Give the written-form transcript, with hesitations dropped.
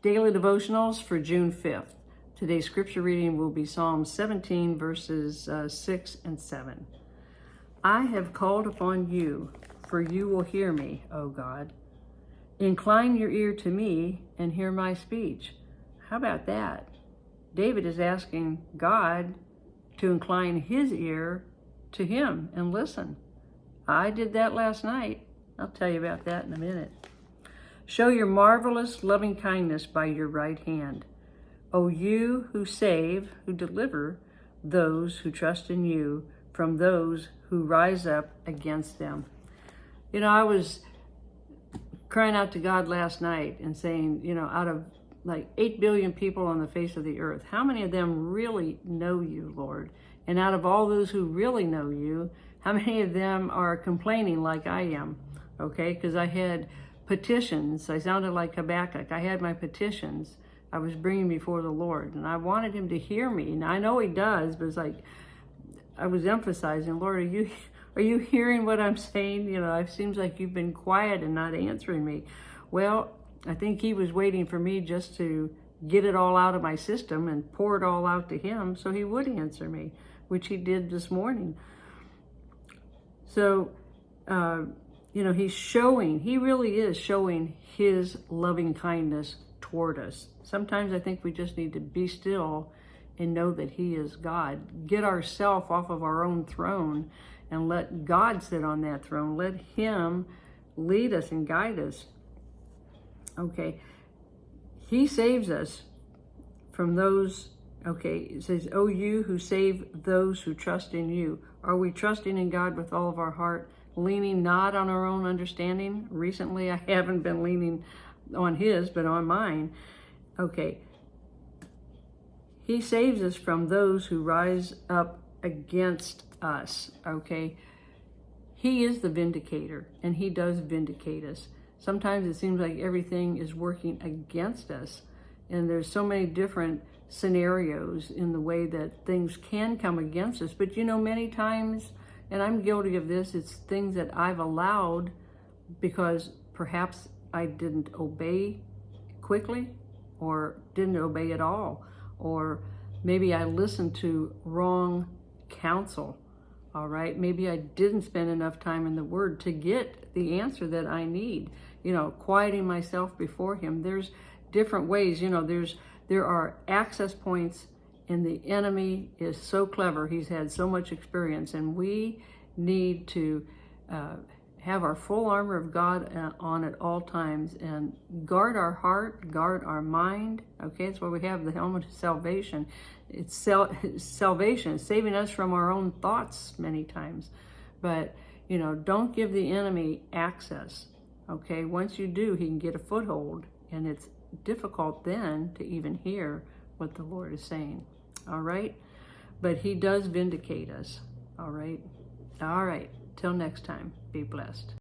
Daily Devotionals for June 5th. Today's scripture reading will be Psalm 17, verses 6 and 7. I have called upon you, for you will hear me, O God. Incline your ear to me and hear my speech. How about that? David is asking God to incline his ear to him and listen. I did that last night. I'll tell you about that in a minute. Show your marvelous loving kindness by your right hand. O you who save, who deliver those who trust in you from those who rise up against them. You know, I was crying out to God last night and saying, out of like 8 billion people on the face of the earth, how many of them really know you, Lord? And out of all those who really know you, how many of them are complaining like I am? Okay, because I had petitions. I sounded like Habakkuk. I had my petitions I was bringing before the Lord, and I wanted him to hear me. And I know he does, but it's like I was emphasizing, Lord, are you hearing what I'm saying? It seems like you've been quiet and not answering me. Well, I think he was waiting for me just to get it all out of my system and pour it all out to him so he would answer me, which he did this morning. So, he really is showing his loving kindness toward us. Sometimes I think we just need to be still and know that he is God. Get ourselves off of our own throne and let God sit on that throne. Let him lead us and guide us. Okay. He saves us from those. Okay. It says, "Oh, you who save those who trust in you." Are we trusting in God with all of our heart? Leaning not on our own understanding? Recently, I haven't been leaning on his, but on mine. Okay. He saves us from those who rise up against us. Okay. He is the vindicator, and he does vindicate us. Sometimes it seems like everything is working against us, and there's so many different scenarios in the way that things can come against us. But many times, and I'm guilty of this, it's things that I've allowed because perhaps I didn't obey quickly or didn't obey at all. Or maybe I listened to wrong counsel, all right? Maybe I didn't spend enough time in the Word to get the answer that I need. Quieting myself before him. There's different ways, there are access points, and the enemy is so clever. He's had so much experience, and we need to have our full armor of God on at all times and guard our heart, guard our mind. Okay, that's why we have the helmet of salvation. It's salvation, saving us from our own thoughts many times. But, don't give the enemy access. Okay, once you do, he can get a foothold, and it's difficult then to even hear what the Lord is saying. All right? But he does vindicate us. All right? All right. Till next time, be blessed.